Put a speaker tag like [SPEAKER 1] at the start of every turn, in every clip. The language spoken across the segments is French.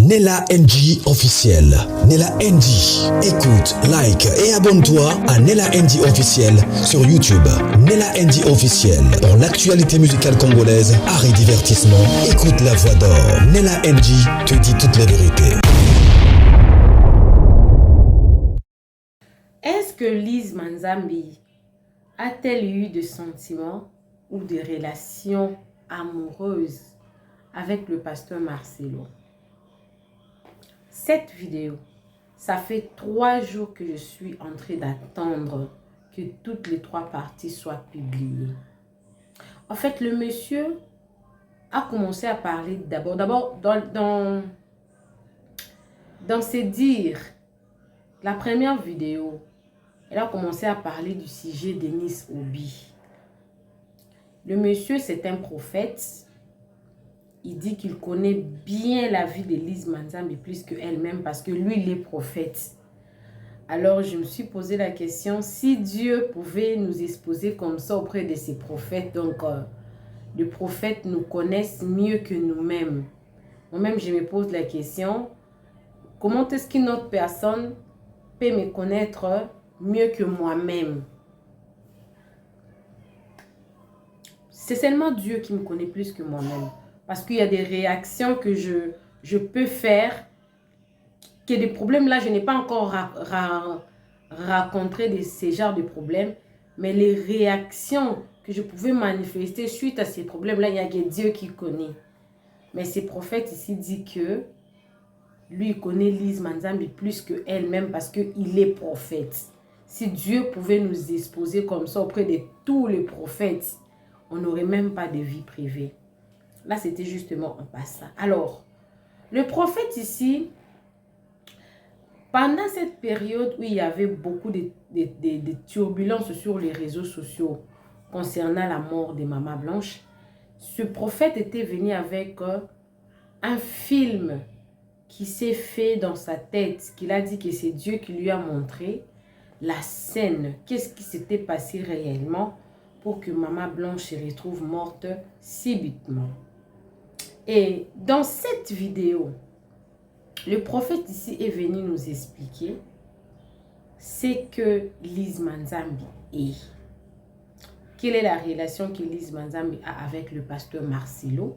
[SPEAKER 1] Nella NG officiel. Nella NG. Écoute, like et abonne-toi à Nella NG officiel sur YouTube. Nella NG officiel. Pour l'actualité musicale congolaise, art et divertissement, écoute la voix d'or. Nella NG te dit toutes les vérités.
[SPEAKER 2] Est-ce que Lise Manzambi a-t-elle eu des sentiments ou des relations amoureuses avec le pasteur Marcelo? Cette vidéo, ça fait 3 jours que je suis en train d'attendre que toutes les 3 parties soient publiées. En fait, le monsieur a commencé à parler d'abord dans ses dires. La première vidéo, elle a commencé à parler du sujet d'Enis Obi. Le monsieur, c'est un prophète. Il dit qu'il connaît bien la vie de Lise Manzambi plus qu'elle-même parce que lui, il est prophète. Alors, je me suis posé la question, si Dieu pouvait nous exposer comme ça auprès de ses prophètes, donc les prophètes nous connaissent mieux que nous-mêmes. Moi-même, je me pose la question, comment est-ce qu'une autre personne peut me connaître mieux que moi-même? C'est seulement Dieu qui me connaît plus que moi-même. Parce qu'il y a des réactions que je peux faire, que des problèmes là, je n'ai pas encore rencontré de ces genres de problèmes, mais les réactions que je pouvais manifester suite à ces problèmes-là, il y a que Dieu qui connaît. Mais ces prophètes ici disent que lui, il connaît Lise Manzambi plus qu'elle-même parce qu'il est prophète. Si Dieu pouvait nous exposer comme ça auprès de tous les prophètes, on n'aurait même pas de vie privée. Là, c'était justement un passage. Alors, le prophète ici, pendant cette période où il y avait beaucoup de turbulences sur les réseaux sociaux concernant la mort de Maman Blanche, ce prophète était venu avec un film qui s'est fait dans sa tête, qu'il a dit que c'est Dieu qui lui a montré la scène, qu'est-ce qui s'était passé réellement pour que Maman Blanche se retrouve morte subitement. Et dans cette vidéo, le prophète ici est venu nous expliquer ce que Lise Manzambi est. Quelle est la relation que Lise Manzambi a avec le pasteur Marcelo?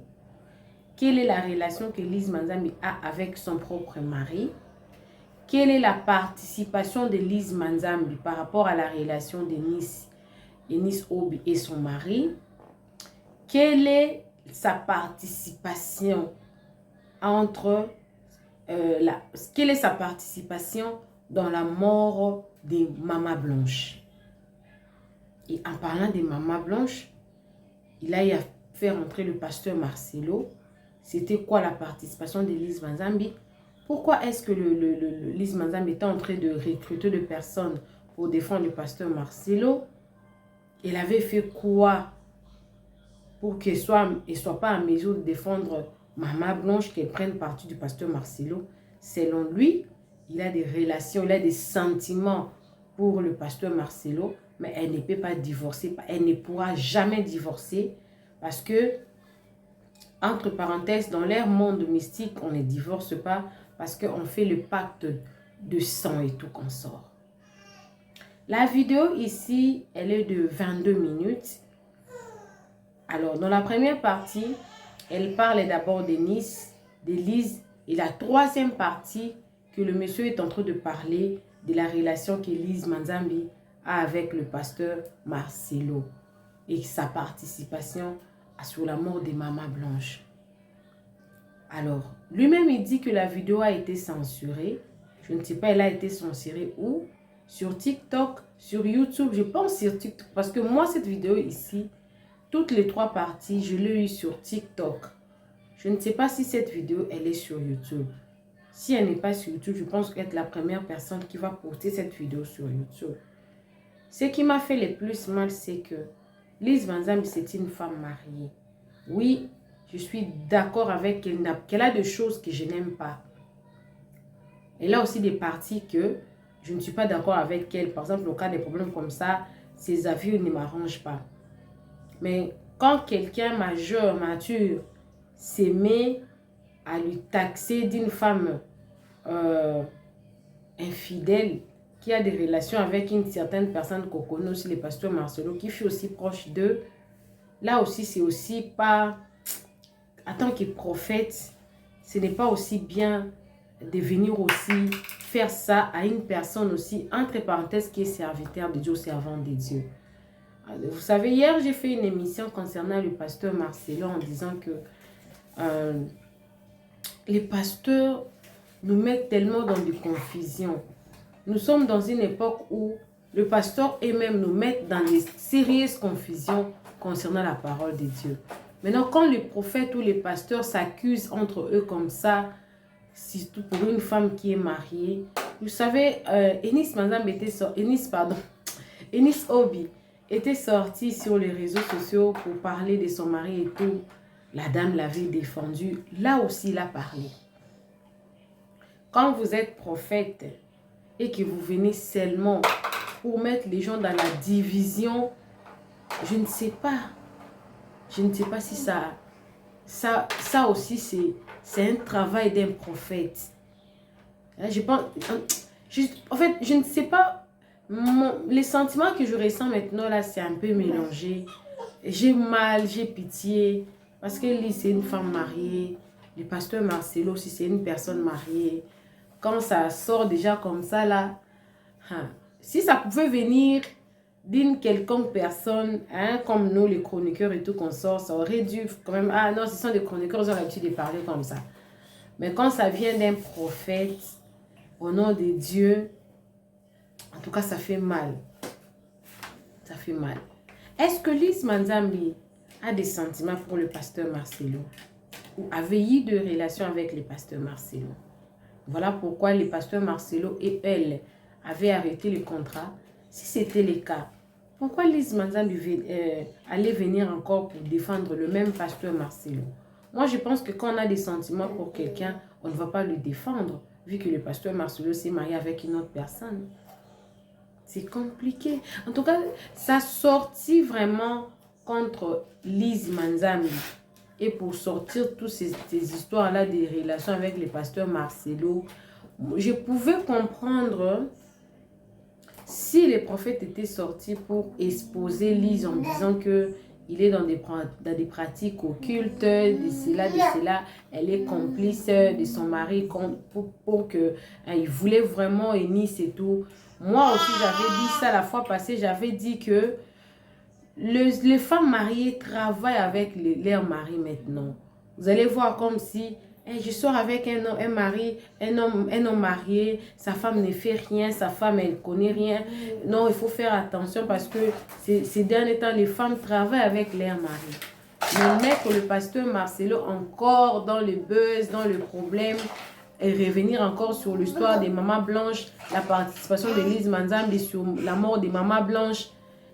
[SPEAKER 2] Quelle est la relation que Lise Manzambi a avec son propre mari? Quelle est la participation de Lise Manzambi par rapport à la relation d'Enis Obi et son mari? Quelle est sa participation quelle est sa participation dans la mort de Maman Blanche? Et en parlant de Maman Blanche, il a fait rentrer le pasteur Marcelo. C'était quoi la participation de Lise Manzambi? Pourquoi est-ce que Lise Manzambi était en train de recruter des personnes pour défendre le pasteur Marcelo? Il avait fait quoi pour qu'elle ne soit pas en mesure de défendre Maman Blanche, qu'elle prenne parti du pasteur Marcelo? Selon lui, il a des relations, il a des sentiments pour le pasteur Marcelo, mais elle ne peut pas divorcer, elle ne pourra jamais divorcer parce que, entre parenthèses, dans leur monde mystique, on ne divorce pas parce qu'on fait le pacte de sang et tout qu'on sort. La vidéo ici, elle est de 22 minutes. Alors, dans la première partie, elle parle d'abord d'Enis, de Lise, et la troisième partie, que le monsieur est en train de parler de la relation que Lise Manzambi a avec le pasteur Marcelo et sa participation sur la mort de Maman Blanche. Alors, lui-même, il dit que la vidéo a été censurée. Je ne sais pas, elle a été censurée où? Sur TikTok, sur YouTube. Je pense sur TikTok parce que moi, cette vidéo ici, toutes les 3 parties, je l'ai eu sur TikTok. Je ne sais pas si cette vidéo, elle est sur YouTube. Si elle n'est pas sur YouTube, je pense qu'être la première personne qui va poster cette vidéo sur YouTube. Ce qui m'a fait le plus mal, c'est que Lise Manzambi, c'est une femme mariée. Oui, je suis d'accord avec qu'elle a des choses que je n'aime pas. Elle a aussi des parties que je ne suis pas d'accord avec elle. Par exemple, au cas des problèmes comme ça, ses avis ne m'arrangent pas. Mais quand quelqu'un majeur, mature, se met à lui taxer d'une femme infidèle qui a des relations avec une certaine personne qu'on connaît aussi, le pasteur Marcelo, qui fut aussi proche d'eux. Là aussi, c'est aussi pas... En tant que prophète, ce n'est pas aussi bien de venir aussi faire ça à une personne aussi, entre parenthèses, qui est serviteur de Dieu, servant de Dieu. Vous savez, hier, j'ai fait une émission concernant le pasteur Marcelo en disant que les pasteurs nous mettent tellement dans des confusions. Nous sommes dans une époque où le pasteur et même nous mettent dans des sérieuses confusions concernant la parole de Dieu. Maintenant, quand les prophètes ou les pasteurs s'accusent entre eux comme ça, surtout pour une femme qui est mariée, vous savez, Eunice Obi était sortie sur les réseaux sociaux pour parler de son mari et tout. La dame l'avait défendu. Là aussi, il a parlé. Quand vous êtes prophète et que vous venez seulement pour mettre les gens dans la division, je ne sais pas. Je ne sais pas si ça aussi, c'est un travail d'un prophète. Je pense, en fait, je ne sais pas, les sentiments que je ressens maintenant, là, c'est un peu mélangé. J'ai mal, j'ai pitié, parce que Lise, c'est une femme mariée. Le pasteur Marcelo aussi, c'est une personne mariée. Quand ça sort déjà comme ça, là, si ça pouvait venir d'une quelconque personne, comme nous, les chroniqueurs et tout qu'on sort, ça aurait dû quand même... Ah non, ce sont des chroniqueurs, ils ont l'habitude de parler comme ça. Mais quand ça vient d'un prophète, au nom de Dieu, en tout cas, ça fait mal. Ça fait mal. Est-ce que Lise Manzambi a des sentiments pour le pasteur Marcelo? Ou avait eu de relations avec le pasteur Marcelo? Voilà pourquoi le pasteur Marcelo et elle avaient arrêté le contrat. Si c'était le cas, pourquoi Lise Manzambi allait venir encore pour défendre le même pasteur Marcelo? Moi, je pense que quand on a des sentiments pour quelqu'un, on ne va pas le défendre, vu que le pasteur Marcelo s'est marié avec une autre personne. C'est compliqué. En tout cas, ça sortit vraiment contre Lise Manzambi. Et pour sortir toutes ces histoires-là des relations avec le pasteur Marcelo, je pouvais comprendre si les prophètes étaient sortis pour exposer Lise en disant que il est dans des pratiques occultes, de cela, elle est complice de son mari pour que il voulait vraiment Eunice et tout. Moi aussi, j'avais dit ça la fois passée, j'avais dit que les femmes mariées travaillent avec leurs maris maintenant. Vous allez voir comme si je sors avec un homme marié, sa femme ne fait rien, sa femme elle connaît rien. Non, il faut faire attention parce que ces derniers temps, les femmes travaillent avec leurs maris. Mais mettre le pasteur Marcelo encore dans le buzz, dans le problème, et revenir encore sur l'histoire des mamans blanches, la participation de Lise Manzambi sur la mort des mamans blanches,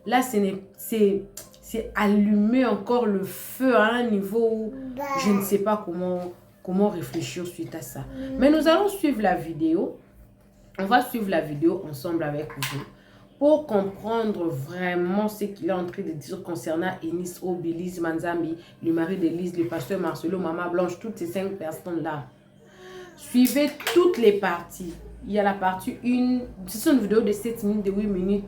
[SPEAKER 2] là, c'est allumer encore le feu à un niveau où je ne sais pas comment réfléchir suite à ça. Mais nous allons suivre la vidéo. On va suivre la vidéo ensemble avec vous pour comprendre vraiment ce qu'il est en train de dire concernant Eunice Obi, Lise Manzambi, le mari de Lise, le pasteur Marcelo, Maman Blanche, toutes ces 5 personnes-là. Suivez toutes les parties. Il y a la partie 1, c'est une vidéo de 7 minutes, de 8 minutes,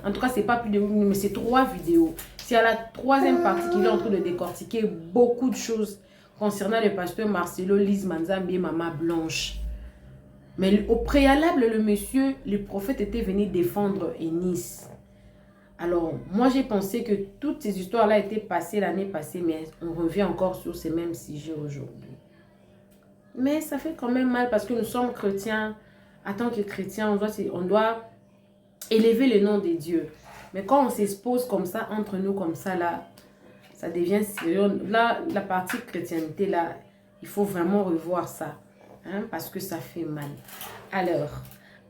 [SPEAKER 2] en tout cas, c'est pas plus de 8 minutes, mais c'est 3 vidéos. C'est à la 3e partie qu'il est en train de décortiquer beaucoup de choses concernant le pasteur Marcelo, Lise Manzambi et Maman Blanche. Mais au préalable, le prophète était venu défendre Eunice. Alors, moi, j'ai pensé que toutes ces histoires-là étaient passées l'année passée, mais on revient encore sur ces mêmes sujets aujourd'hui. Mais ça fait quand même mal parce que nous sommes chrétiens. En tant que chrétiens, on doit élever le nom de Dieu. Mais quand on s'expose comme ça, entre nous, comme ça, là, ça devient sérieux. Là, la partie chrétienté, là, il faut vraiment revoir ça. Parce que ça fait mal. Alors,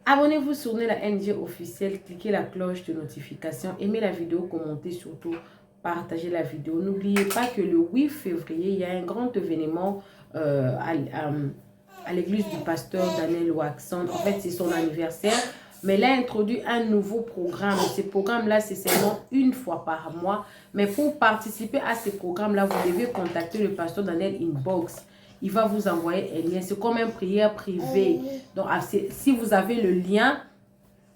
[SPEAKER 2] abonnez-vous sur Nella NG officiel, cliquez la cloche de notification, aimez la vidéo, commentez surtout, partagez la vidéo. N'oubliez pas que le 8 février, il y a un grand événement à l'église du pasteur Daniel Waxon. En fait, c'est son anniversaire. Mais il a introduit un nouveau programme. Ce programme-là, c'est seulement une fois par mois. Mais pour participer à ce programme-là, vous devez contacter le pasteur Daniel Inbox. il va vous envoyer un lien. C'est comme une prière privée. Donc, si vous avez le lien,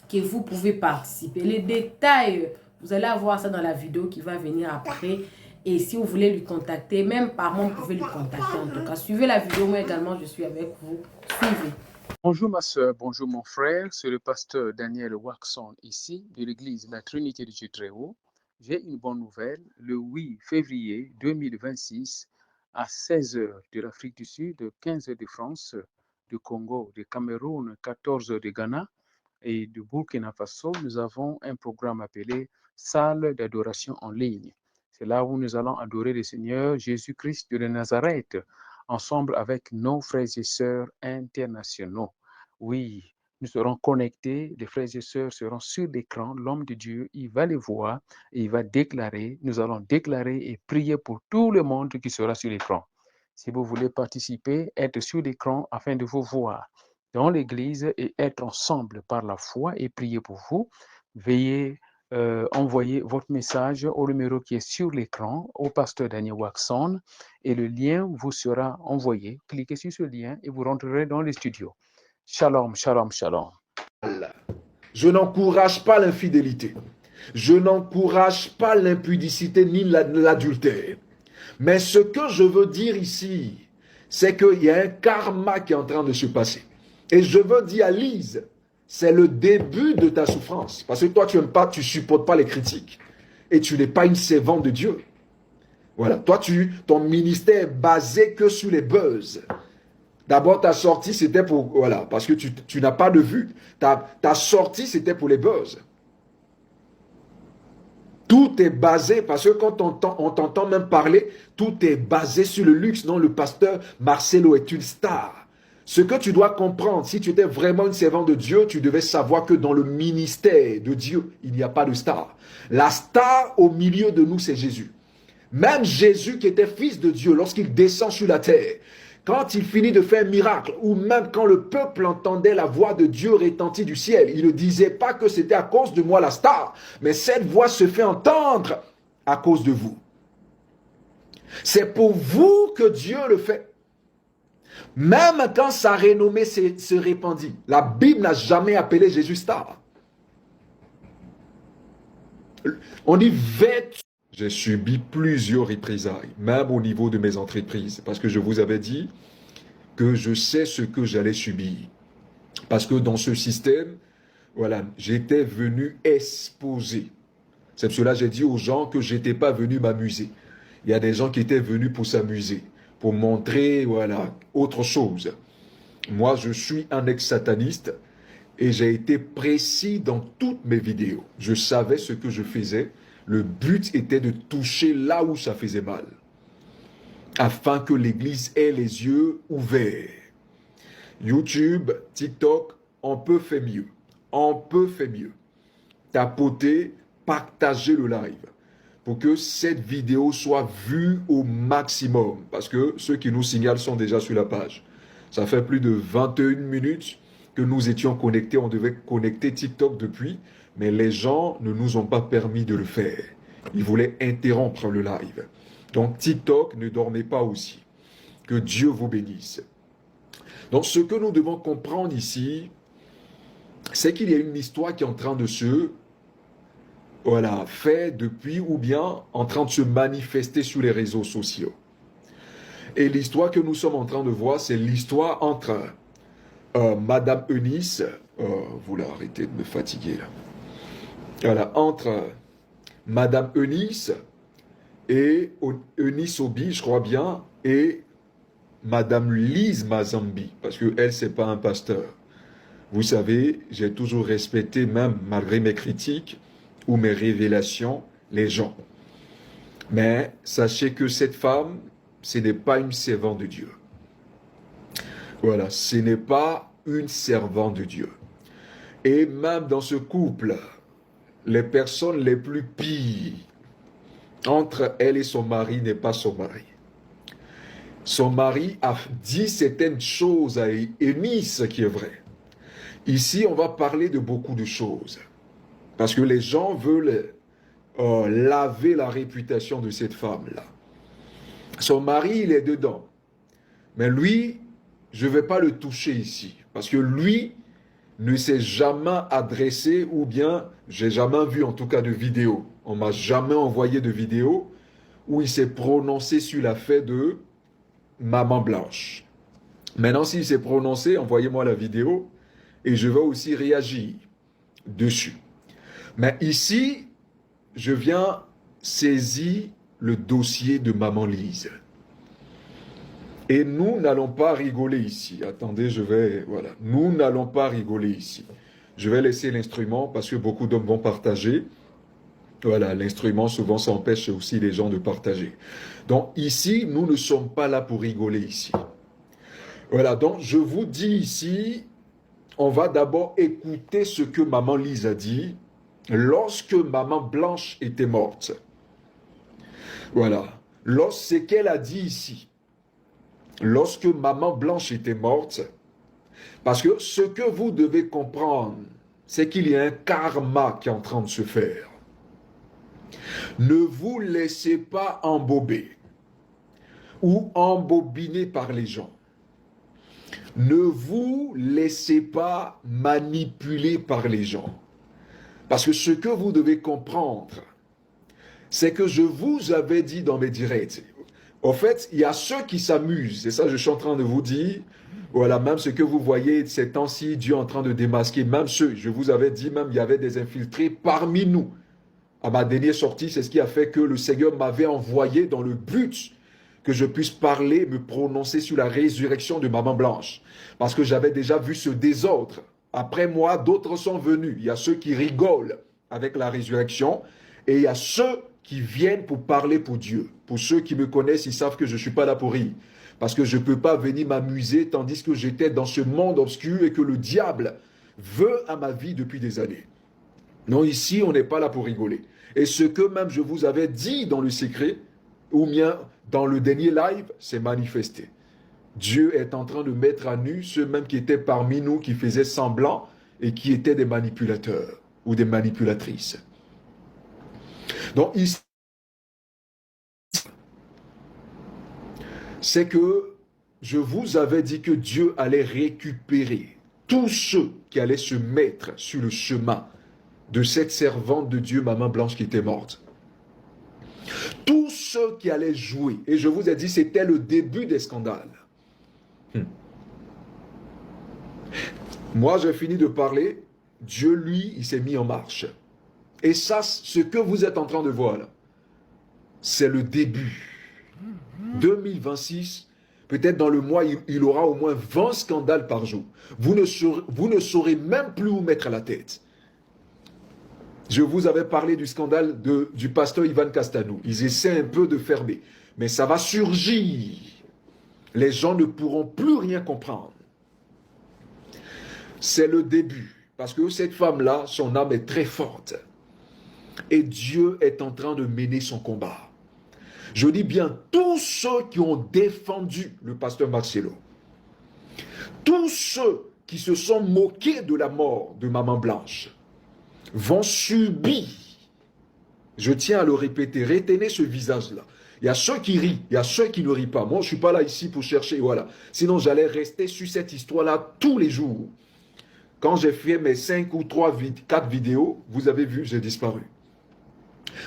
[SPEAKER 2] que vous pouvez participer. Les détails, vous allez avoir ça dans la vidéo qui va venir après. Et si vous voulez lui contacter, même par moi, vous pouvez lui contacter en tout cas. Suivez la vidéo, moi également, je suis avec vous. Suivez.
[SPEAKER 3] Bonjour ma soeur, bonjour mon frère, c'est le pasteur Daniel Waxon ici de l'église La Trinité de Dieu Très Haut. J'ai une bonne nouvelle, le 8 février 2026 à 16 h de l'Afrique du Sud, 15 h de France, du Congo, du Cameroun, 14 h de Ghana et du Burkina Faso, nous avons un programme appelé Salle d'adoration en ligne. C'est là où nous allons adorer le Seigneur Jésus-Christ de Nazareth, ensemble avec nos frères et sœurs internationaux. Oui, nous serons connectés, les frères et sœurs seront sur l'écran, l'homme de Dieu, il va les voir et il va déclarer, nous allons déclarer et prier pour tout le monde qui sera sur l'écran. Si vous voulez participer, être sur l'écran afin de vous voir dans l'église et être ensemble par la foi et prier pour vous, veuillez envoyer votre message au numéro qui est sur l'écran, au pasteur Daniel Waxon, et le lien vous sera envoyé. Cliquez sur ce lien et vous rentrerez dans le studio. Shalom, shalom, shalom.
[SPEAKER 4] Je n'encourage pas l'infidélité. Je n'encourage pas l'impudicité ni l'adultère. Mais ce que je veux dire ici, c'est qu'il y a un karma qui est en train de se passer. Et je veux dire à Lise, c'est le début de ta souffrance. Parce que toi, tu n'aimes pas, tu ne supportes pas les critiques. Et tu n'es pas une servante de Dieu. Voilà. Toi, ton ministère est basé que sur les buzz. D'abord, ta sortie, c'était pour... Voilà. Parce que tu n'as pas de vue. Ta sortie, c'était pour les buzz. Tout est basé, parce que quand on t'entend même parler, tout est basé sur le luxe. Non, le pasteur Marcelo est une star. Ce que tu dois comprendre, si tu étais vraiment une servante de Dieu, tu devais savoir que dans le ministère de Dieu, il n'y a pas de star. La star au milieu de nous, c'est Jésus. Même Jésus qui était fils de Dieu, lorsqu'il descend sur la terre, quand il finit de faire un miracle, ou même quand le peuple entendait la voix de Dieu retentir du ciel, il ne disait pas que c'était à cause de moi la star, mais cette voix se fait entendre à cause de vous. C'est pour vous que Dieu le fait. Même quand sa renommée se répandit, la Bible n'a jamais appelé Jésus star. On dit vêtu. J'ai subi plusieurs représailles, même au niveau de mes entreprises, parce que je vous avais dit que je sais ce que j'allais subir. Parce que dans ce système, voilà, j'étais venu exposer. C'est pour cela que j'ai dit aux gens que je n'étais pas venu m'amuser. Il y a des gens qui étaient venus pour s'amuser, pour montrer, voilà, autre chose. Moi, je suis un ex-sataniste et j'ai été précis dans toutes mes vidéos. Je savais ce que je faisais. Le but était de toucher là où ça faisait mal, afin que l'Église ait les yeux ouverts. YouTube, TikTok, on peut faire mieux. On peut faire mieux. Tapoter, partager le live pour que cette vidéo soit vue au maximum. Parce que ceux qui nous signalent sont déjà sur la page. Ça fait plus de 21 minutes que nous étions connectés. On devait connecter TikTok depuis. Mais les gens ne nous ont pas permis de le faire. Ils voulaient interrompre le live. Donc TikTok, ne dormez pas aussi. Que Dieu vous bénisse. Donc ce que nous devons comprendre ici, c'est qu'il y a une histoire qui est en train de se faire depuis ou bien en train de se manifester sur les réseaux sociaux. Et l'histoire que nous sommes en train de voir, c'est l'histoire entre Madame Eunice, vous l'arrêtez de me fatiguer là. Voilà, entre Madame Eunice et Eunice Obi, je crois bien, et Madame Lise Mazambi, parce qu'elle, c'est pas un pasteur. Vous savez, j'ai toujours respecté, même malgré mes critiques ou mes révélations, les gens. Mais sachez que cette femme, ce n'est pas une servante de Dieu. Voilà, ce n'est pas une servante de Dieu. Et même dans ce couple, les personnes les plus pires entre elle et son mari n'est pas son mari. Son mari a dit certaines choses à Eunice qui est vrai. Ici, on va parler de beaucoup de choses. Parce que les gens veulent laver la réputation de cette femme-là. Son mari, il est dedans. Mais lui, je ne vais pas le toucher ici. Parce que lui ne s'est jamais adressé, ou bien, j'ai jamais vu en tout cas de vidéo. On m'a jamais envoyé de vidéo où il s'est prononcé sur la fait de Maman Blanche. Maintenant, s'il s'est prononcé, envoyez-moi la vidéo et je vais aussi réagir dessus. Mais ici, je viens saisir le dossier de Maman Lise. Et nous n'allons pas rigoler ici. Attendez, voilà. Nous n'allons pas rigoler ici. Je vais laisser l'instrument parce que beaucoup d'hommes vont partager. Voilà, l'instrument, souvent, ça empêche aussi les gens de partager. Donc ici, nous ne sommes pas là pour rigoler ici. Voilà, donc je vous dis ici, on va d'abord écouter ce que Maman Lise a dit lorsque Maman Blanche était morte. Voilà, ce qu'elle a dit ici. Lorsque Maman Blanche était morte, parce que ce que vous devez comprendre, c'est qu'il y a un karma qui est en train de se faire. Ne vous laissez pas embober ou embobiner par les gens. Ne vous laissez pas manipuler par les gens. Parce que ce que vous devez comprendre, c'est que je vous avais dit dans mes directs, en fait, il y a ceux qui s'amusent, c'est ça que je suis en train de vous dire. Voilà, même ce que vous voyez ces temps-ci, Dieu est en train de démasquer, même ceux, je vous avais dit, même il y avait des infiltrés parmi nous. À ma dernière sortie, c'est ce qui a fait que le Seigneur m'avait envoyé dans le but que je puisse parler, me prononcer sur la résurrection de Maman Blanche. Parce que j'avais déjà vu ce désordre. Après moi, d'autres sont venus. Il y a ceux qui rigolent avec la résurrection et il y a ceux qui viennent pour parler pour Dieu. Pour ceux qui me connaissent, ils savent que je ne suis pas là pour rire. Parce que je ne peux pas venir m'amuser tandis que j'étais dans ce monde obscur et que le diable veut à ma vie depuis des années. Non, ici, on n'est pas là pour rigoler. Et ce que même je vous avais dit dans le secret, ou bien dans le dernier live, c'est manifesté. Dieu est en train de mettre à nu ceux même qui étaient parmi nous, qui faisaient semblant et qui étaient des manipulateurs ou des manipulatrices. Donc ici, c'est que je vous avais dit que Dieu allait récupérer tous ceux qui allaient se mettre sur le chemin de cette servante de Dieu, Maman Blanche, qui était morte. Tous ceux qui allaient jouer, et je vous ai dit, c'était le début des scandales. Moi, j'ai fini de parler, Dieu, lui, il s'est mis en marche. Et ça, ce que vous êtes en train de voir là, c'est le début. 2026, peut-être dans le mois, il aura au moins 20 scandales par jour. Vous ne saurez même plus où mettre la tête. Je vous avais parlé du scandale du pasteur Ivan Castanou. Ils essaient un peu de fermer. Mais ça va surgir. Les gens ne pourront plus rien comprendre. C'est le début. Parce que cette femme-là, son âme est très forte. Et Dieu est en train de mener son combat. Je dis bien tous ceux qui ont défendu le pasteur Marcelo. Tous ceux qui se sont moqués de la mort de Maman Blanche vont subir, je tiens à le répéter, retenez ce visage-là. Il y a ceux qui rient, il y a ceux qui ne rient pas. Moi, je ne suis pas là ici pour chercher, voilà. Sinon, j'allais rester sur cette histoire-là tous les jours. Quand j'ai fait mes 5 ou 4 vidéos, vous avez vu, j'ai disparu.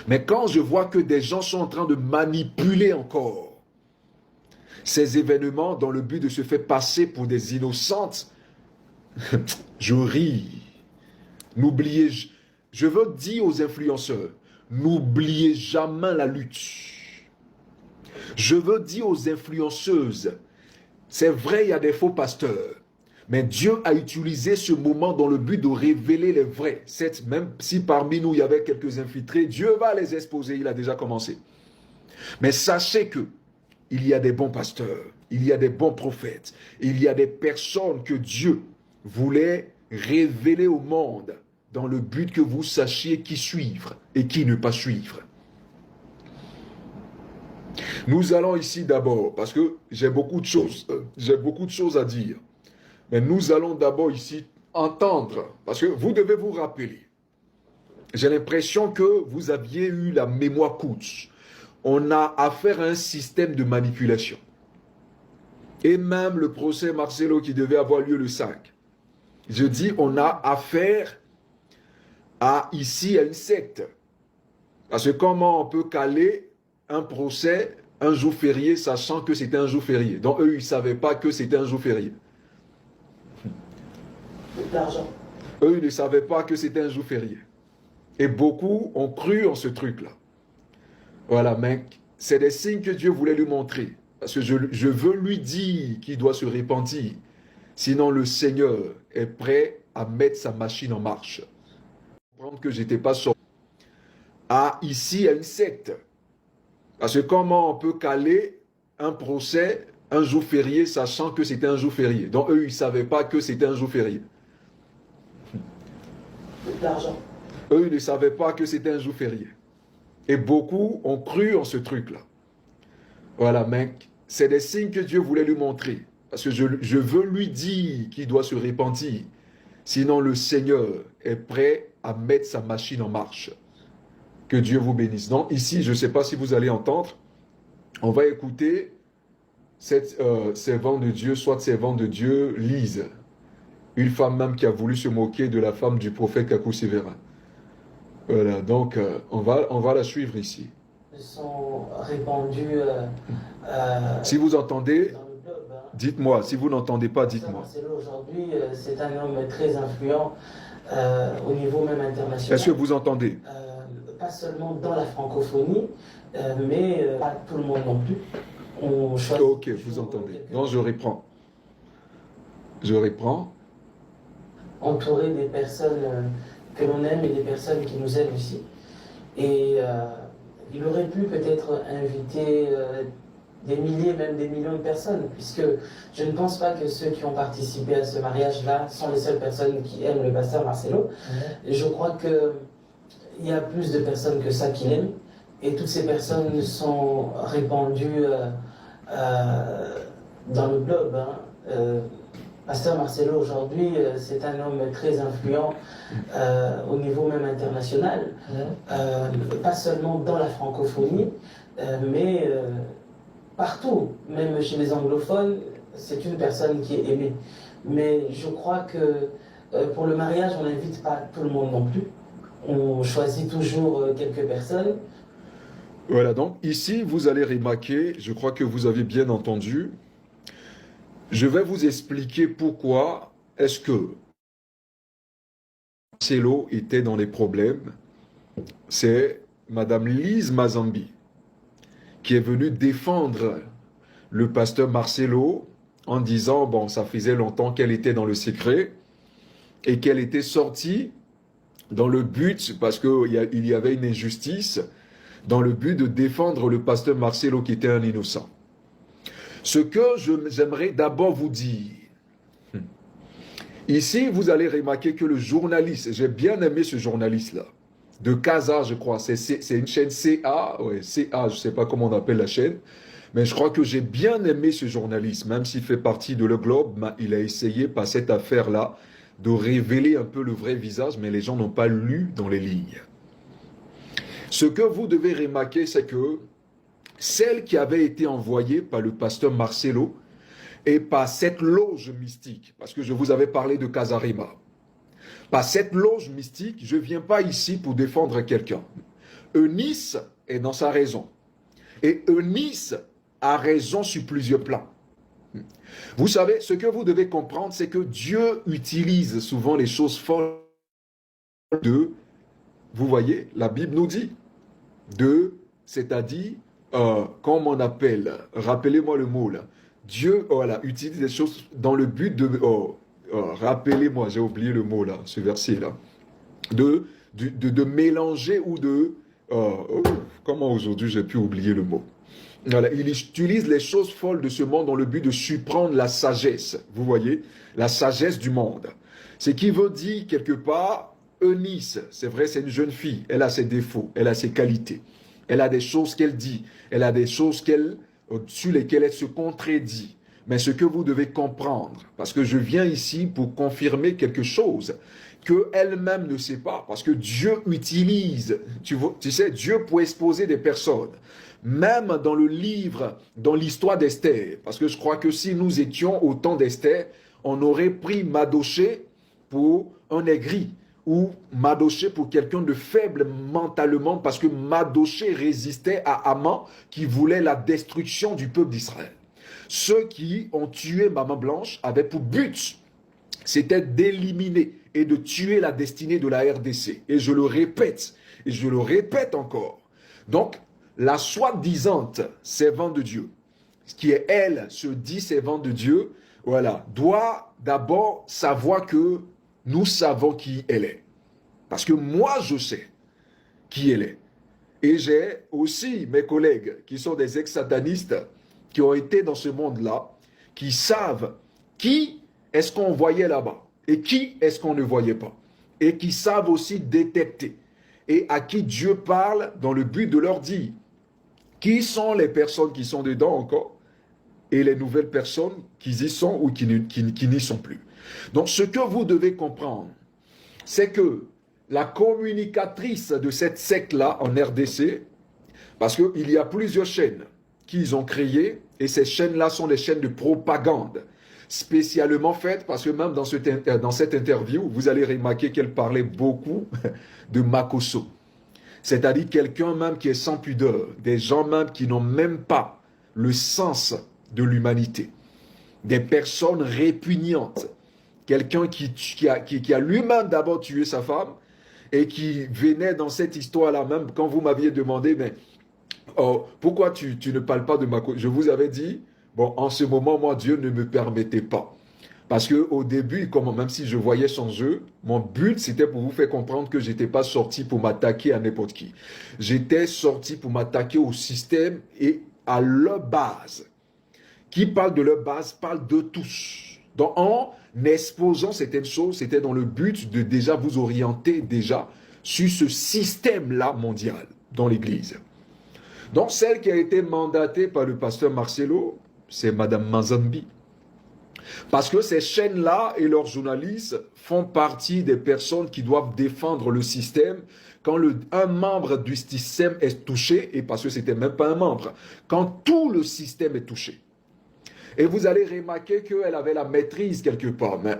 [SPEAKER 4] Mais quand je vois que des gens sont en train de manipuler encore ces événements dans le but de se faire passer pour des innocentes, je ris. N'oubliez, je veux dire aux influenceurs, n'oubliez jamais la lutte. Je veux dire aux influenceuses, c'est vrai, il y a des faux pasteurs, mais Dieu a utilisé ce moment dans le but de révéler les vrais. Même si parmi nous, il y avait quelques infiltrés, Dieu va les exposer, il a déjà commencé. Mais sachez que il y a des bons pasteurs, il y a des bons prophètes, il y a des personnes que Dieu voulait révéler au monde dans le but que vous sachiez qui suivre et qui ne pas suivre. Nous allons ici d'abord, parce que j'ai beaucoup de choses à dire. Mais nous allons d'abord ici entendre, parce que vous devez vous rappeler. J'ai l'impression que vous aviez eu la mémoire courte. On a affaire à un système de manipulation. et même le procès Marcelo qui devait avoir lieu le 5. Je dis, on a affaire ici à une secte. Parce que comment on peut caler un procès un jour férié, sachant que c'était un jour férié? Donc eux, ils ne savaient pas que c'était un jour férié.
[SPEAKER 5] L'argent.
[SPEAKER 4] Eux, ils ne savaient pas que c'était un jour férié. Et beaucoup ont cru en ce truc-là. Voilà, mais c'est des signes que Dieu voulait lui montrer. Parce que je veux lui dire qu'il doit se repentir. Sinon, le Seigneur est prêt à mettre sa machine en marche. Comprendre que j'étais pas sorti. Ici, à une secte. Parce que comment on peut caler un procès un jour férié, sachant que c'était un jour férié? Donc eux, ils ne savaient pas que c'était un jour férié.
[SPEAKER 5] L'argent.
[SPEAKER 4] Eux, ils ne savaient pas que c'était un jour férié. Et beaucoup ont cru en ce truc-là. Voilà, mais c'est des signes que Dieu voulait lui montrer. Parce que je veux lui dire qu'il doit se repentir. Sinon, le Seigneur est prêt à mettre sa machine en marche. Que Dieu vous bénisse. Donc ici, je ne sais pas si vous allez entendre, on va écouter cette servante de Dieu, soit servante de Dieu, Lise. Une femme même qui a voulu se moquer de la femme du prophète Kakou Sévérin. Voilà, donc on va la suivre ici.
[SPEAKER 5] Sont répandus
[SPEAKER 4] si vous entendez,
[SPEAKER 5] dans le globe. Hein.
[SPEAKER 4] Dites-moi. Si vous n'entendez pas, dites-moi.
[SPEAKER 5] Marcelo, aujourd'hui, c'est un homme très influent au niveau même international.
[SPEAKER 4] Est-ce que vous entendez?
[SPEAKER 5] Pas seulement dans la francophonie, mais pas tout le monde non plus. On choisit
[SPEAKER 4] ok, vous entendez. Non, je reprends. Je reprends.
[SPEAKER 5] Entourer des personnes que l'on aime et des personnes qui nous aiment aussi. Et il aurait pu peut-être inviter des milliers, même des millions de personnes, puisque je ne pense pas que ceux qui ont participé à ce mariage-là sont les seules personnes qui aiment le pasteur Marcelo. Et je crois qu'il y a plus de personnes que ça qui l'aiment, et toutes ces personnes sont répandues dans le globe. Hein. Pasteur Marcelo, aujourd'hui, c'est un homme très influent au niveau même international, pas seulement dans la francophonie, mais partout, même chez les anglophones, c'est une personne qui est aimée. Mais je crois que pour le mariage, on n'invite pas tout le monde non plus. On choisit toujours quelques personnes.
[SPEAKER 4] Voilà, donc ici, vous allez remarquer, je crois que vous avez bien entendu, je vais vous expliquer pourquoi est-ce que Marcelo était dans les problèmes. C'est Madame Lise Mazambi qui est venue défendre le pasteur Marcelo en disant, bon, ça faisait longtemps qu'elle était dans le secret et qu'elle était sortie dans le but, parce qu'il y avait une injustice, dans le but de défendre le pasteur Marcelo qui était un innocent. Ce que j'aimerais d'abord vous dire, ici vous allez remarquer que le journaliste, j'ai bien aimé ce journaliste-là, de Casa je crois, c'est une chaîne CA, ouais, CA, je ne sais pas comment on appelle la chaîne, mais je crois que j'ai bien aimé ce journaliste, même s'il fait partie de Le Globe, il a essayé par cette affaire-là de révéler un peu le vrai visage, mais les gens n'ont pas lu dans les lignes. Ce que vous devez remarquer, c'est que celle qui avait été envoyée par le pasteur Marcelo et par cette loge mystique, parce que je vous avais parlé de Casarima, par cette loge mystique, je ne viens pas ici pour défendre quelqu'un. Eunice est dans sa raison. Et Eunice a raison sur plusieurs plans. Vous savez, ce que vous devez comprendre, c'est que Dieu utilise souvent les choses folles vous voyez, la Bible nous dit, c'est-à-dire, comment on appelle, rappelez-moi le mot là, Dieu voilà, utilise des choses dans le but de, rappelez-moi, j'ai oublié le mot là, ce verset là, de mélanger ou de, comment aujourd'hui j'ai pu oublier le mot. Voilà, il utilise les choses folles de ce monde dans le but de surprendre la sagesse, vous voyez, la sagesse du monde. Ce qui veut dire quelque part, Eunice, c'est vrai, c'est une jeune fille, elle a ses défauts, elle a ses qualités, elle a des choses qu'elle dit, elle a des choses sur lesquelles elle se contredit. Mais ce que vous devez comprendre, parce que je viens ici pour confirmer quelque chose qu'elle-même ne sait pas, parce que Dieu utilise, tu sais, Dieu pour exposer des personnes, même dans le livre, dans l'histoire d'Esther, parce que je crois que si nous étions au temps d'Esther, on aurait pris Madoché pour un aigri, ou Madoché pour quelqu'un de faible mentalement, parce que Madoché résistait à Haman qui voulait la destruction du peuple d'Israël. Ceux qui ont tué Maman Blanche avaient pour but, c'était d'éliminer et de tuer la destinée de la RDC. Et je le répète encore. Donc, la soi-disante servante de Dieu, qui est elle, se dit servante de Dieu, voilà, doit d'abord savoir que nous savons qui elle est. Parce que moi, je sais qui elle est. Et j'ai aussi mes collègues qui sont des ex-satanistes qui ont été dans ce monde-là, qui savent qui est-ce qu'on voyait là-bas et qui est-ce qu'on ne voyait pas. Et qui savent aussi détecter. Et à qui Dieu parle dans le but de leur dire qui sont les personnes qui sont dedans encore et les nouvelles personnes qui y sont ou qui n'y sont plus. Donc ce que vous devez comprendre, c'est que la communicatrice de cette secte-là en RDC, parce qu'il y a plusieurs chaînes qu'ils ont créées, et ces chaînes-là sont des chaînes de propagande, spécialement faites, parce que même dans cette interview, vous allez remarquer qu'elle parlait beaucoup de Makosso. C'est-à-dire quelqu'un même qui est sans pudeur, des gens même qui n'ont même pas le sens de l'humanité, des personnes répugnantes, quelqu'un qui a lui-même d'abord tué sa femme et qui venait dans cette histoire-là même, quand vous m'aviez demandé, mais pourquoi tu ne parles pas de Makosso? Je vous avais dit, bon, en ce moment, moi, Dieu ne me permettait pas. Parce qu'au début, même si je voyais son jeu, mon but, c'était pour vous faire comprendre que je n'étais pas sorti pour m'attaquer à n'importe qui. J'étais sorti pour m'attaquer au système et à leur base. Qui parle de leur base, parle de tous. Donc, en exposant certaines choses, c'était dans le but de déjà vous orienter déjà sur ce système-là mondial dans l'Église. Donc, celle qui a été mandatée par le pasteur Marcelo, c'est Madame Mazambi. Parce que ces chaînes-là et leurs journalistes font partie des personnes qui doivent défendre le système quand un membre du système est touché, et parce que ce n'était même pas un membre, quand tout le système est touché. Et vous allez remarquer qu'elle avait la maîtrise quelque part, mais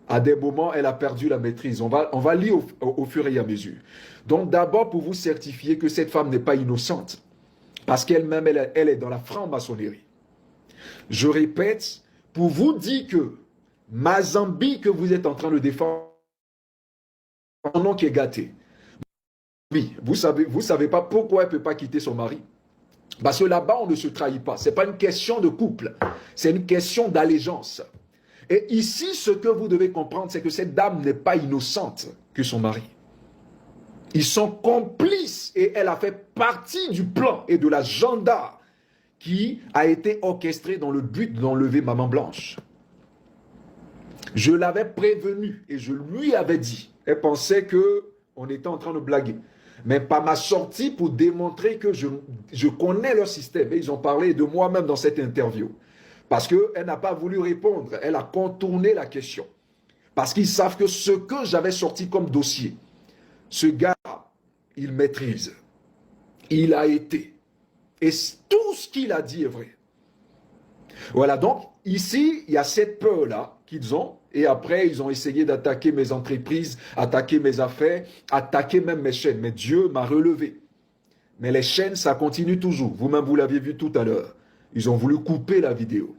[SPEAKER 4] à des moments, elle a perdu la maîtrise. On va lire au fur et à mesure. Donc d'abord, pour vous certifier que cette femme n'est pas innocente, parce qu'elle-même, elle est dans la franc-maçonnerie. Je répète, pour vous dire que Mazambi que vous êtes en train de défendre, son nom qui est gâté. Oui, vous savez pas pourquoi elle ne peut pas quitter son mari. Parce que là-bas, on ne se trahit pas. Ce n'est pas une question de couple, c'est une question d'allégeance. Et ici, ce que vous devez comprendre, c'est que cette dame n'est pas innocente que son mari. Ils sont complices et elle a fait partie du plan et de l'agenda qui a été orchestré dans le but d'enlever Maman Blanche. Je l'avais prévenue et je lui avais dit. Elle pensait qu'on était en train de blaguer. Mais par ma sortie pour démontrer que je connais leur système. Et ils ont parlé de moi-même dans cette interview. Parce qu'elle n'a pas voulu répondre. Elle a contourné la question. Parce qu'ils savent que ce que j'avais sorti comme dossier, ce gars, il maîtrise. Il a été. Et tout ce qu'il a dit est vrai. Voilà, donc ici, il y a cette peur-là qu'ils ont. Et après, ils ont essayé d'attaquer mes entreprises, attaquer mes affaires, attaquer même mes chaînes. Mais Dieu m'a relevé. Mais les chaînes, ça continue toujours. Vous-même, vous l'aviez vu tout à l'heure. Ils ont voulu couper la vidéo.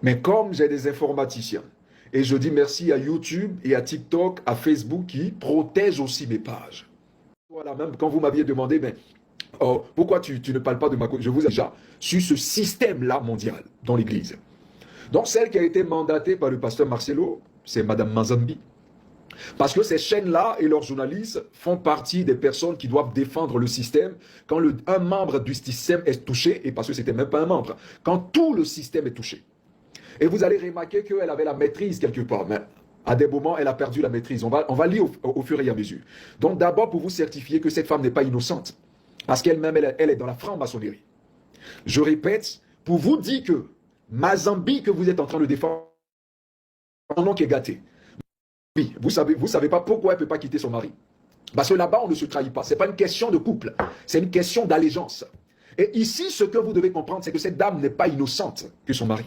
[SPEAKER 4] Mais comme j'ai des informaticiens, et je dis merci à YouTube et à TikTok, à Facebook qui protègent aussi mes pages. Voilà, même quand vous m'aviez demandé, mais pourquoi tu ne parles pas de Makosso? Je vous ai déjà sur ce système-là mondial dans l'Église. Donc, celle qui a été mandatée par le pasteur Marcelo, c'est Madame Mazambi. Parce que ces chaînes-là et leurs journalistes font partie des personnes qui doivent défendre le système quand un membre du système est touché, et parce que ce n'était même pas un membre, quand tout le système est touché. Et vous allez remarquer qu'elle avait la maîtrise quelque part, mais à des moments, elle a perdu la maîtrise. On va lire au fur et à mesure. Donc d'abord, pour vous certifier que cette femme n'est pas innocente, parce qu'elle-même, elle est dans la franc-maçonnerie. Je répète, pour vous dire que Mazambi que vous êtes en train de défendre, son nom qui est gâté. Oui, vous savez pas pourquoi elle ne peut pas quitter son mari. Parce que là-bas, on ne se trahit pas. Ce n'est pas une question de couple, c'est une question d'allégeance. Et ici, ce que vous devez comprendre, c'est que cette dame n'est pas innocente que son mari.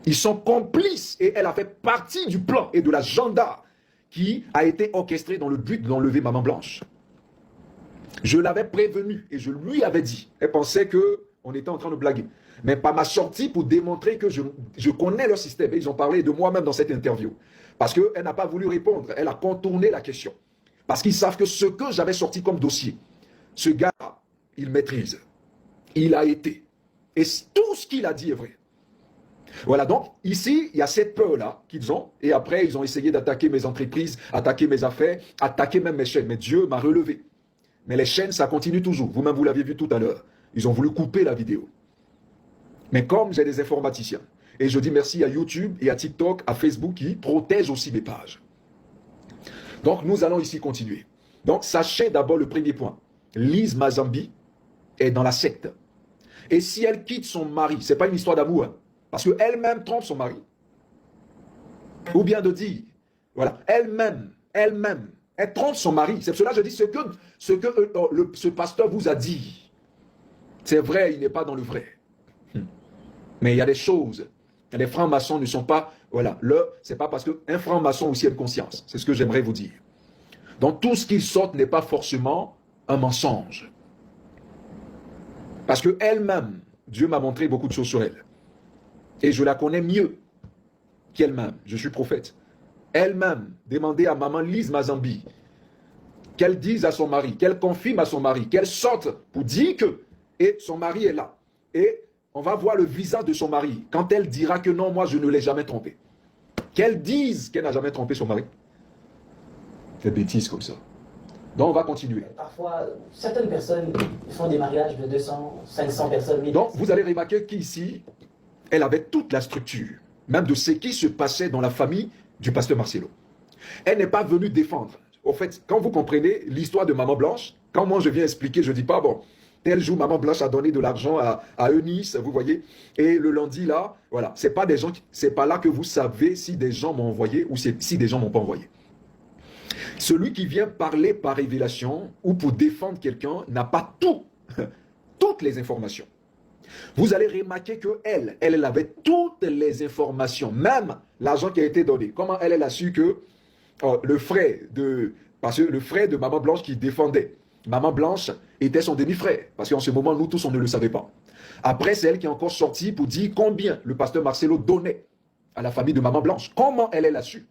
[SPEAKER 4] Ils sont complices et elle a fait partie du plan et de l'agenda qui a été orchestré dans le but d'enlever Maman Blanche. Je l'avais prévenue et je lui avais dit. Elle pensait qu'on était en train de blaguer. Mais par ma sortie pour démontrer que je connais leur système. Et ils ont parlé de moi-même dans cette interview. Parce qu'elle n'a pas voulu répondre. Elle a contourné la question. Parce qu'ils savent que ce que j'avais sorti comme dossier, ce gars, il maîtrise. Il a été. Et tout ce qu'il a dit est vrai. Voilà, donc ici, il y a cette peur-là qu'ils ont. Et après, ils ont essayé d'attaquer mes entreprises, attaquer mes affaires, attaquer même mes chaînes. Mais Dieu m'a relevé. Mais les chaînes, ça continue toujours. Vous-même, vous l'aviez vu tout à l'heure. Ils ont voulu couper la vidéo. Mais comme j'ai des informaticiens, et je dis merci à YouTube et à TikTok, à Facebook qui protègent aussi mes pages. Donc, nous allons ici continuer. Donc, sachez d'abord le premier point. Lise Mazambi est dans la secte. Et si elle quitte son mari, ce n'est pas une histoire d'amour, hein, parce qu'elle-même trompe son mari. Ou bien de dire, voilà, elle-même, elle trompe son mari. C'est pour cela que je dis ce pasteur vous a dit. C'est vrai, il n'est pas dans le vrai. Mais il y a des choses. Les francs-maçons ne sont pas, voilà, c'est pas parce qu'un franc-maçon aussi a une conscience. C'est ce que j'aimerais vous dire. Donc tout ce qui sort n'est pas forcément un mensonge. Parce qu'elle-même, Dieu m'a montré beaucoup de choses sur elle. Et je la connais mieux qu'elle-même. Je suis prophète. Elle-même, demandez à maman Lise Mazambi qu'elle dise à son mari, qu'elle confirme à son mari, qu'elle sorte pour dire que, et son mari est là. Et on va voir le visage de son mari quand elle dira que non, moi je ne l'ai jamais trompé. Qu'elle dise qu'elle n'a jamais trompé son mari. Des bêtises comme ça. Donc on va continuer.
[SPEAKER 5] Parfois, certaines personnes font des mariages de 200, 500 personnes. 1000
[SPEAKER 4] Donc vous allez remarquer qu'ici, elle avait toute la structure, même de ce qui se passait dans la famille du pasteur Marcelo. Elle n'est pas venue défendre. Au fait, quand vous comprenez l'histoire de Maman Blanche, quand moi je viens expliquer, je ne dis pas, bon, tel jour, Maman Blanche a donné de l'argent à Eunice, vous voyez, et le lundi là, voilà, c'est pas des gens, c'est pas là que vous savez si des gens m'ont envoyé ou si des gens m'ont pas envoyé. Celui qui vient parler par révélation ou pour défendre quelqu'un n'a pas toutes les informations. Vous allez remarquer qu'elle avait toutes les informations, même l'argent qui a été donné. Comment elle a su que le frère de Maman Blanche qui défendait, Maman Blanche était son demi-frère, parce qu'en ce moment, nous tous, on ne le savait pas. Après, c'est elle qui est encore sortie pour dire combien le pasteur Marcelo donnait à la famille de Maman Blanche. Comment elle l'a su?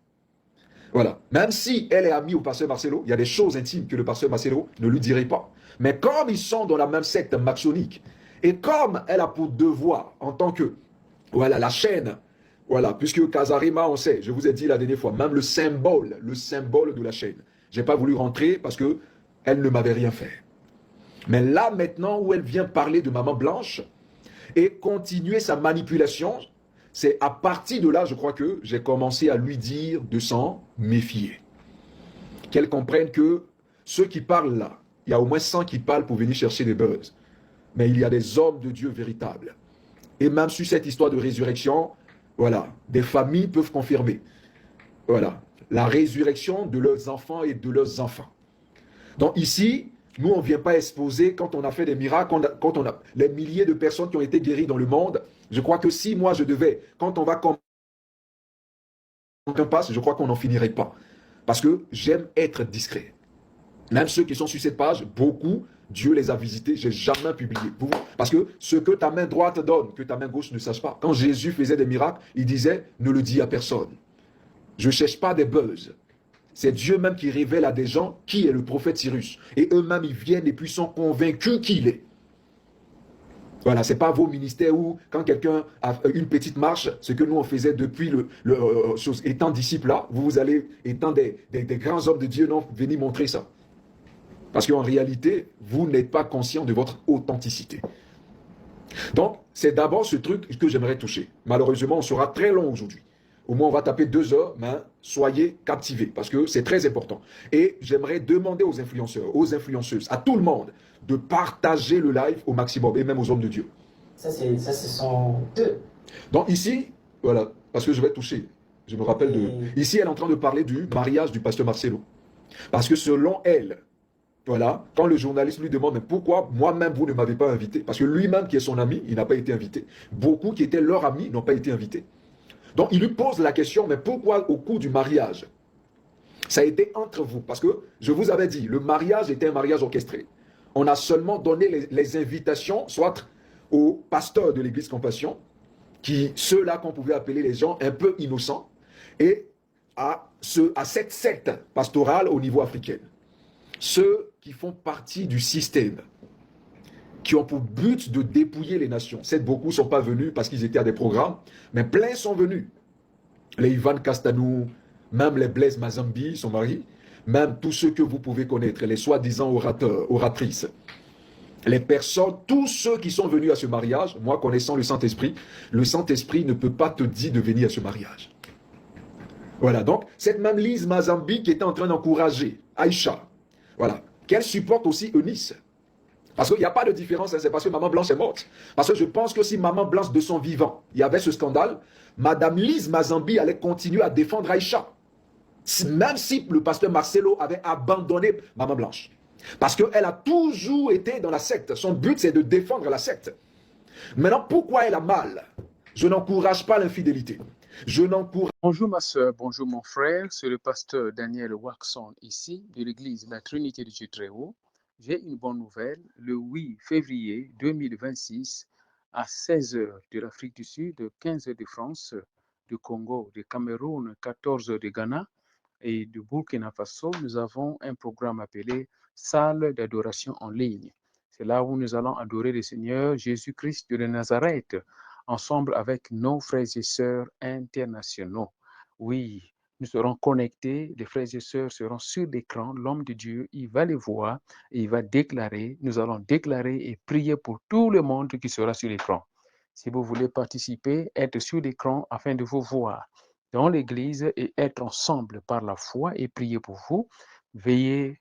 [SPEAKER 4] Voilà. Même si elle est amie au pasteur Marcelo, il y a des choses intimes que le pasteur Marcelo ne lui dirait pas. Mais comme ils sont dans la même secte maçonnique, et comme elle a pour devoir, en tant que, voilà, la chaîne, voilà, puisque Casarima, on sait, je vous ai dit la dernière fois, même le symbole de la chaîne. Je n'ai pas voulu rentrer parce que elle ne m'avait rien fait. Mais là, maintenant, où elle vient parler de Maman Blanche et continuer sa manipulation, c'est à partir de là, je crois que j'ai commencé à lui dire de s'en méfier. Qu'elle comprenne que ceux qui parlent là, il y a au moins 100 qui parlent pour venir chercher des buzz. Mais il y a des hommes de Dieu véritables. Et même sur cette histoire de résurrection, voilà, des familles peuvent confirmer. Voilà, la résurrection de leurs enfants et de leurs enfants. Donc ici, nous, on ne vient pas exposer quand on a fait des miracles, quand on a les milliers de personnes qui ont été guéries dans le monde. Je crois que si moi je devais, quand on va comme un passe, je crois qu'on n'en finirait pas. Parce que j'aime être discret. Même ceux qui sont sur cette page, beaucoup, Dieu les a visités, je n'ai jamais publié. Parce que ce que ta main droite donne, que ta main gauche ne sache pas. Quand Jésus faisait des miracles, il disait, ne le dis à personne. Je ne cherche pas des buzz. C'est Dieu même qui révèle à des gens qui est le prophète Cyrus. Et eux-mêmes, ils viennent et puis sont convaincus qu'il est. Voilà, ce n'est pas vos ministères où, quand quelqu'un a une petite marche, ce que nous on faisait depuis étant disciples là, vous allez, étant des grands hommes de Dieu, non, venir montrer ça. Parce qu'en réalité, vous n'êtes pas conscient de votre authenticité. Donc, c'est d'abord ce truc que j'aimerais toucher. Malheureusement, on sera très long aujourd'hui. Au moins, on va taper 2 heures, mais soyez captivés, parce que c'est très important. Et j'aimerais demander aux influenceurs, aux influenceuses, à tout le monde, de partager le live au maximum, et même aux hommes de Dieu.
[SPEAKER 5] Ça, ce sont eux
[SPEAKER 4] Donc ici, voilà, parce que je vais toucher, je me rappelle de... Ici, elle est en train de parler du mariage du pasteur Marcelo. Parce que selon elle, voilà, quand le journaliste lui demande pourquoi moi-même vous ne m'avez pas invité, parce que lui-même qui est son ami, il n'a pas été invité. Beaucoup qui étaient leurs amis n'ont pas été invités. Donc il lui pose la question, mais pourquoi au cours du mariage, ça a été entre vous? Parce que je vous avais dit, le mariage était un mariage orchestré. On a seulement donné les invitations, soit aux pasteurs de l'église Compassion, ceux-là qu'on pouvait appeler les gens un peu innocents, et à cette secte pastorale au niveau africain. Ceux qui font partie du système, qui ont pour but de dépouiller les nations. Certes, beaucoup ne sont pas venus parce qu'ils étaient à des programmes, mais plein sont venus. Les Ivan Castanou, même les Blaise Mazambi, son mari, même tous ceux que vous pouvez connaître, les soi-disant orateurs, oratrices, les personnes, tous ceux qui sont venus à ce mariage, moi connaissant le Saint-Esprit ne peut pas te dire de venir à ce mariage. Voilà, donc cette même Lise Mazambi qui était en train d'encourager Aïcha, voilà, qu'elle supporte aussi Eunice. Parce qu'il n'y a pas de différence, hein, c'est parce que Maman Blanche est morte. Parce que je pense que si Maman Blanche de son vivant, il y avait ce scandale, Madame Lise Mazambi allait continuer à défendre Aïcha. Même si le pasteur Marcelo avait abandonné Maman Blanche. Parce qu'elle a toujours été dans la secte. Son but, c'est de défendre la secte. Maintenant, pourquoi elle a mal? Je n'encourage pas l'infidélité.
[SPEAKER 3] Bonjour ma soeur, bonjour mon frère, c'est le pasteur Daniel Waxon ici, de l'église La Trinité de Dieu Très Haut. J'ai une bonne nouvelle, le 8 février 2026, à 16h de l'Afrique du Sud, 15h de France, du Congo, du Cameroun, 14h de Ghana et du Burkina Faso, nous avons un programme appelé Salle d'adoration en ligne. C'est là où nous allons adorer le Seigneur Jésus-Christ de Nazareth, ensemble avec nos frères et sœurs internationaux. Oui, nous serons connectés, les frères et sœurs seront sur l'écran, l'homme de Dieu, il va les voir et il va déclarer, nous allons déclarer et prier pour tout le monde qui sera sur l'écran. Si vous voulez participer, être sur l'écran afin de vous voir dans l'église et être ensemble par la foi et prier pour vous, veuillez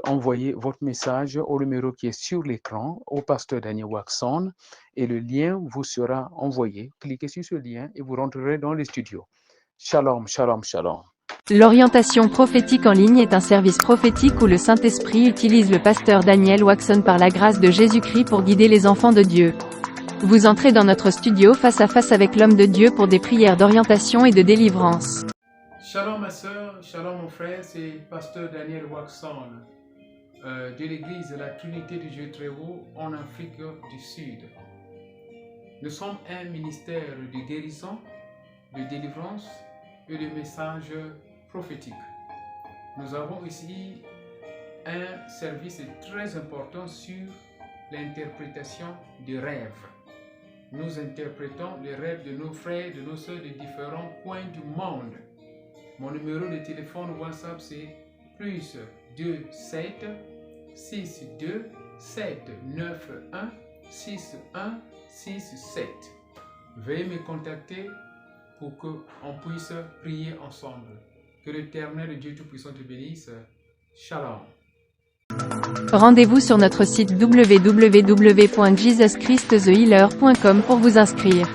[SPEAKER 3] envoyer votre message au numéro qui est sur l'écran, au pasteur Daniel Waxon, et le lien vous sera envoyé. Cliquez sur ce lien et vous rentrerez dans les studios. Shalom, shalom, shalom.
[SPEAKER 6] L'orientation prophétique en ligne est un service prophétique où le Saint-Esprit utilise le pasteur Daniel Waxon par la grâce de Jésus-Christ pour guider les enfants de Dieu. Vous entrez dans notre studio face à face avec l'homme de Dieu pour des prières d'orientation et de délivrance.
[SPEAKER 3] Shalom ma soeur, shalom mon frère, c'est pasteur Daniel Waxon de l'église de la Trinité de Dieu Très Haut en Afrique du Sud. Nous sommes un ministère de guérison, de délivrance et de messages prophétiques. Nous avons ici un service très important sur l'interprétation des rêves. Nous interprétons les rêves de nos frères, de nos sœurs de différents coins du monde. Mon numéro de téléphone WhatsApp c'est plus 27 62 791 6167. Veuillez me contacter pour qu'on puisse prier ensemble. Que l'Éternel Dieu Tout-Puissant te bénisse. Shalom.
[SPEAKER 6] Rendez-vous sur notre site www.jesuschristthehealer.com pour vous inscrire.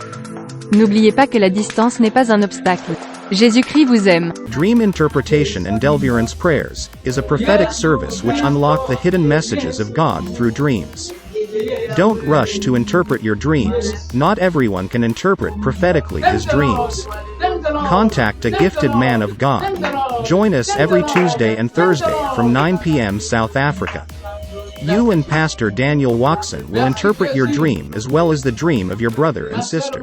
[SPEAKER 6] N'oubliez pas que la distance n'est pas un obstacle. Jésus-Christ vous aime.
[SPEAKER 7] Dream Interpretation and Deliverance Prayers is a prophetic service which unlock the hidden messages of God through dreams. Don't rush to interpret your dreams. Not everyone can interpret prophetically his dreams. Contact a gifted man of God. Join us every Tuesday and Thursday from 9 p.m. South Africa. You and Pastor Daniel Waxon will interpret your dream as well as the dream of your brother and sister.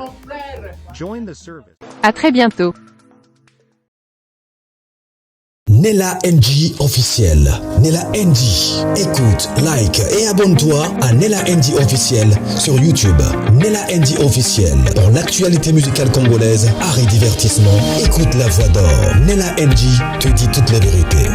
[SPEAKER 7] Join the service.
[SPEAKER 6] À très bientôt.
[SPEAKER 1] Nella NG officiel. Nella NG. Écoute, like et abonne-toi à Nella NG officiel sur YouTube. Nella NG officiel. Pour l'actualité musicale congolaise, art et divertissement, écoute la voix d'or. Nella NG te dit toutes les vérités.